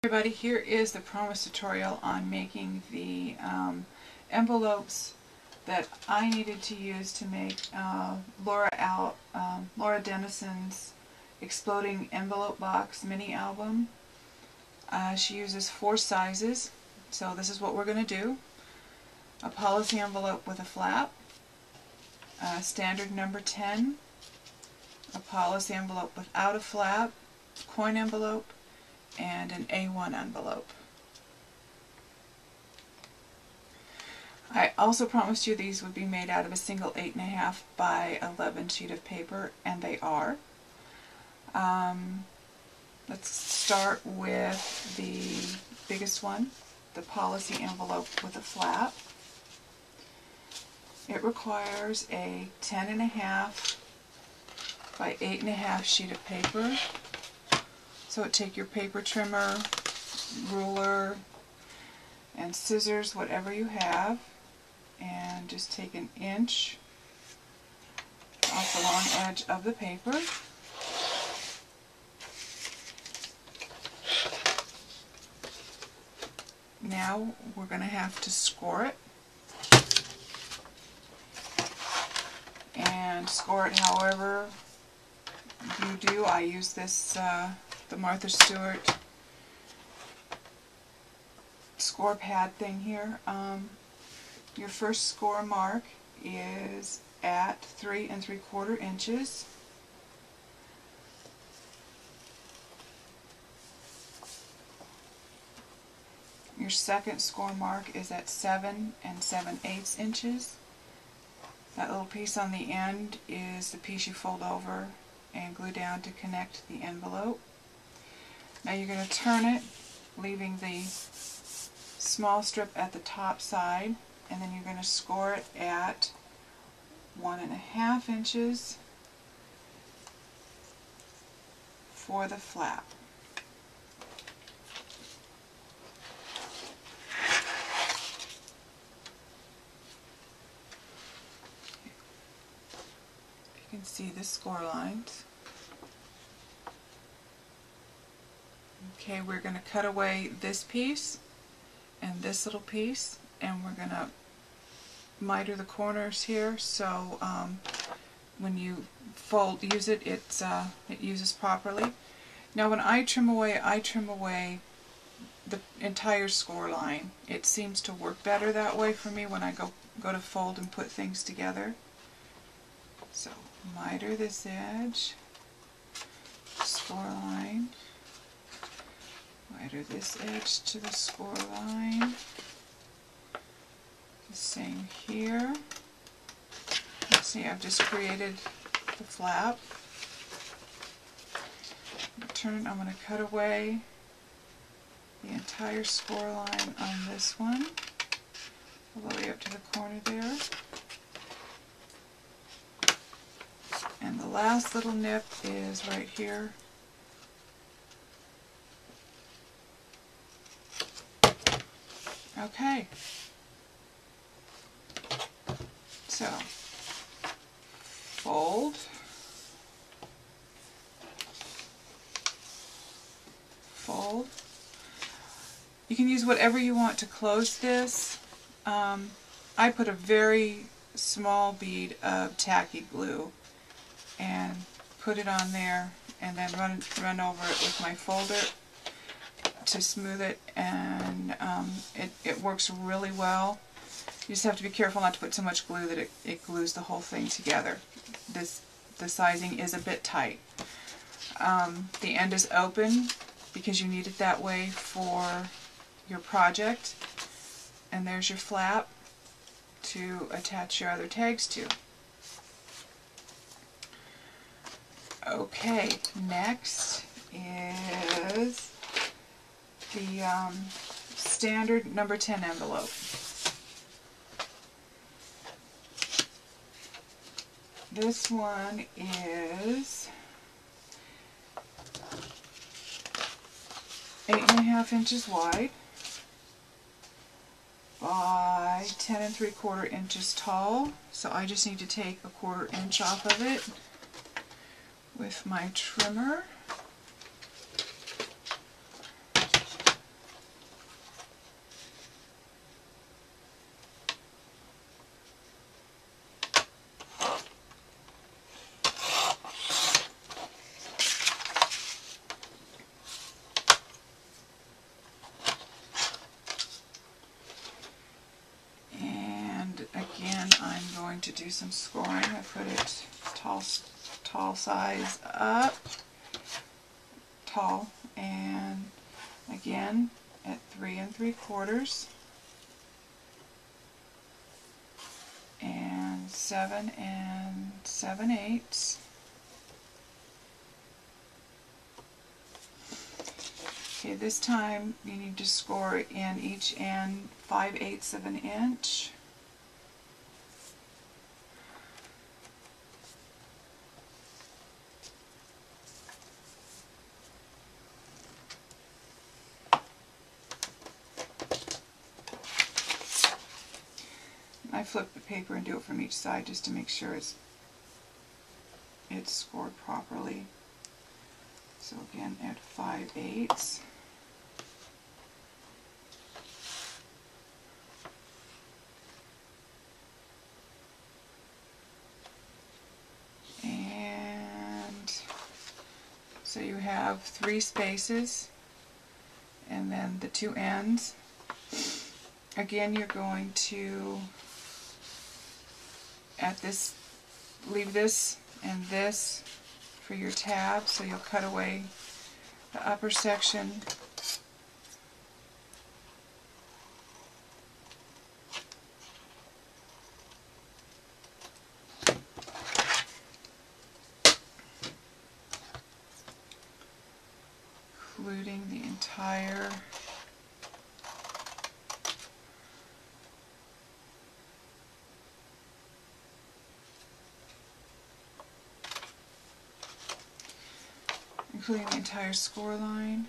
Everybody, here is the promise tutorial on making the envelopes that I needed to use to make Laura Dennison's Exploding Envelope Box mini album. She uses 4 sizes, so this is what we're going to do. A policy envelope with a flap, a standard number 10, a policy envelope without a flap, coin envelope, and an A1 envelope. I also promised you these would be made out of a single 8.5 by 11 sheet of paper, and they are. Let's start with the biggest one, the policy envelope with a flap. It requires a 10.5 by 8.5 sheet of paper. So take your paper trimmer, ruler, and scissors, whatever you have, and just take an inch off the long edge of the paper. Now we're going to have to score it, and score it however you do. I use this the Martha Stewart score pad thing here. Your first score mark is at 3 3/4 inches. Your second score mark is at 7 7/8 inches. That little piece on the end is the piece you fold over and glue down to connect the envelope. Now you're going to turn it, leaving the small strip at the top side, and then you're going to score it at 1.5 inches for the flap. You can see the score lines. Okay, we're going to cut away this piece and this little piece, and we're going to miter the corners here so when you use it, it uses properly. Now when I trim away the entire score line. It seems to work better that way for me when I go to fold and put things together. So miter this edge, score line. Miter this edge to the score line. The same here. You see, I've just created the flap. I'm going to cut away the entire score line on this one, all the way up to the corner there. And the last little nip is right here. Okay, so fold, fold. You can use whatever you want to close this. I put a very small bead of tacky glue and put it on there, and then run over it with my folder to smooth it, and it works really well. You just have to be careful not to put so much glue that it glues the whole thing together. The sizing is a bit tight. The end is open because you need it that way for your project, and there's your flap to attach your other tags to. Okay, next is the standard number 10 envelope. This one is 8.5 inches wide by 10 3/4 inches tall. So I just need to take 1/4 inch off of it with my trimmer. going to do some scoring. I put it tall size up, tall, and again at 3 3/4 and 7 7/8. Okay, this time you need to score in each end 5/8 of an inch. I flip the paper and do it from each side just to make sure it's scored properly. So again at 5/8. And so you have 3 spaces and then the 2 ends. Again, you're going to leave this and this for your tab, so you'll cut away the upper section including the entire score line.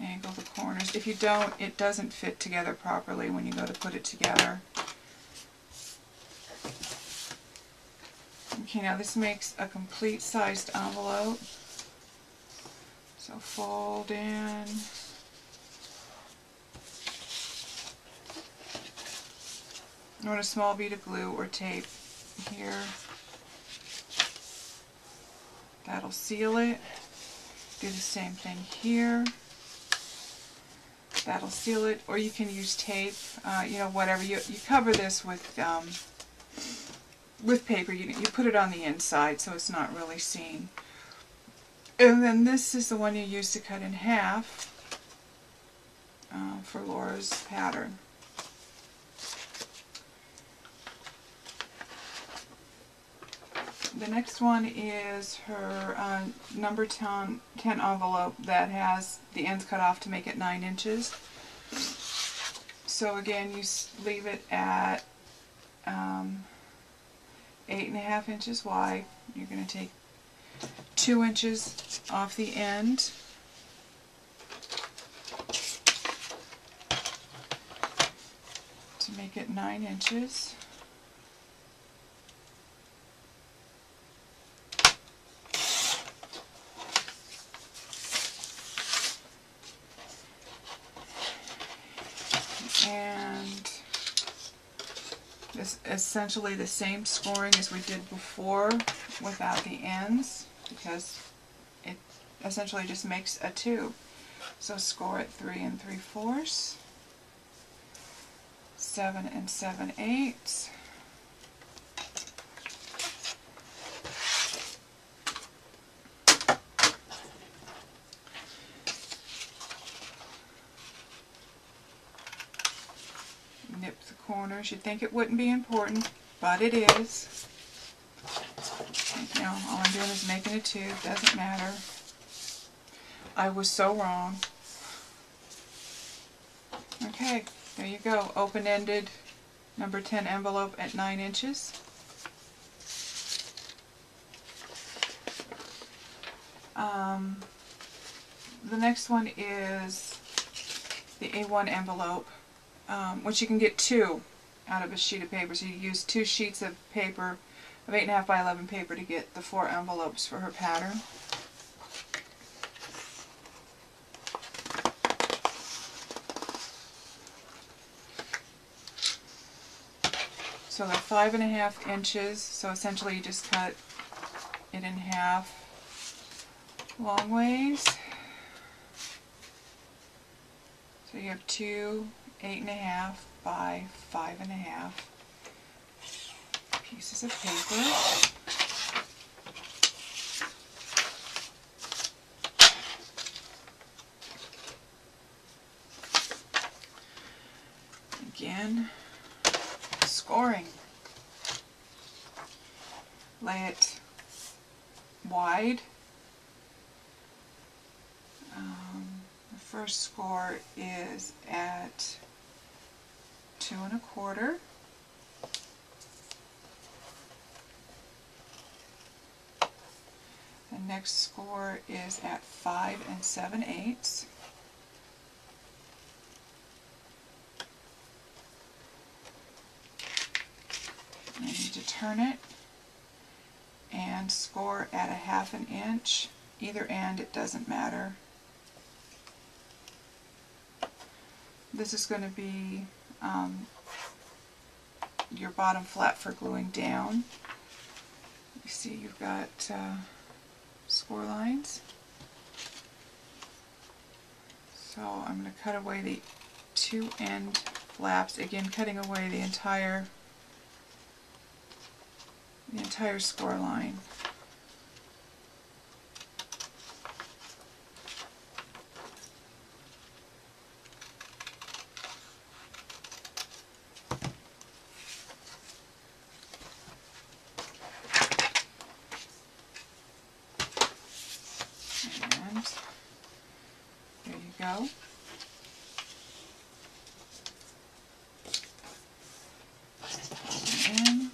Angle the corners. If you don't, it doesn't fit together properly when you go to put it together. Okay, now this makes a complete sized envelope. So fold in. You want a small bead of glue or tape here. That'll seal it. Do the same thing here. That'll seal it, or you can use tape, you know, whatever. You cover this with paper. You put it on the inside so it's not really seen. And then this is the one you use to cut in half for Laura's pattern. The next one is her number 10 envelope that has the ends cut off to make it 9 inches. So again, you leave it at 8.5 inches wide. You're going to take 2 inches off the end. To make it 9 inches. And it's essentially the same scoring as we did before without the ends, because it essentially just makes a tube. So score at 3 3/4, 7 7/8. Nip the corners. You'd think it wouldn't be important, but it is. You know, all I'm doing is making a tube. Doesn't matter. I was so wrong. Okay, there you go. Open-ended number 10 envelope at 9 inches. The next one is the A1 envelope, which you can get 2 out of a sheet of paper. So you use 2 sheets of paper, of 8.5 by 11 paper, to get the 4 envelopes for her pattern. So they're 5.5 inches, so essentially you just cut it in half long ways. So you have two 8.5 by 5.5 pieces of paper. Again, scoring. Lay it wide. The first score is at 2 1/4. The next score is at 5 7/8. You need to turn it and score at 1/2 inch. Either end, it doesn't matter. This is going to be your bottom flat for gluing down. You see you've got score lines. So I'm going to cut away the two end flaps, again cutting away the entire score line. And there you go. In.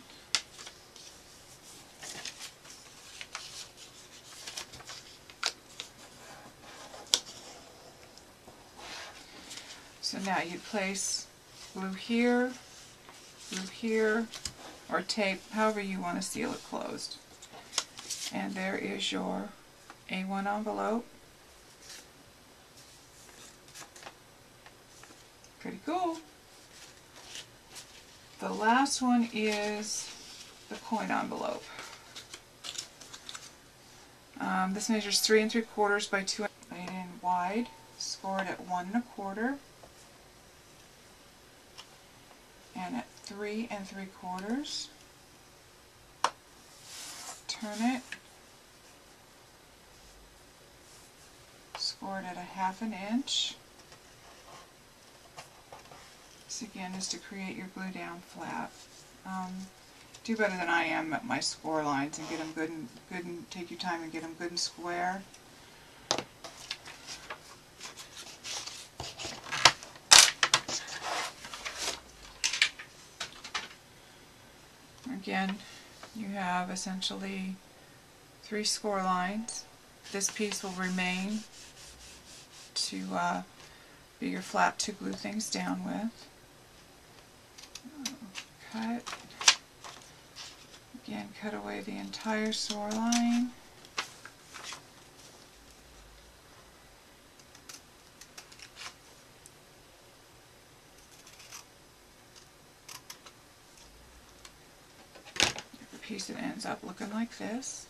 So now you place glue here, or tape, however you want to seal it closed. And there is your A1 envelope. Pretty cool. The last one is the coin envelope. This measures 3 3/4 by 2. Lay it in wide, score it at 1 1/4, and at 3 3/4. Turn it, score it at 1/2 inch. This again is to create your glue down flap. Do better than I am at my score lines and get them good and take your time and get them good and square. Again, you have essentially 3 score lines. This piece will remain to be your flap to glue things down with. Cut. Again, cut away the entire score line. The piece that ends up looking like this.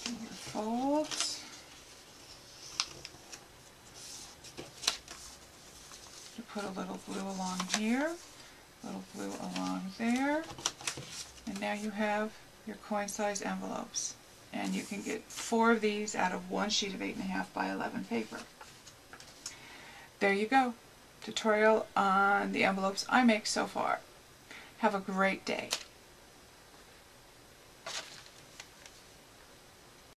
Do your folds. Put a little glue along here, a little glue along there, and now you have your coin size envelopes. And you can get 4 of these out of one sheet of 8.5 by 11 paper. There you go. Tutorial on the envelopes I make so far. Have a great day.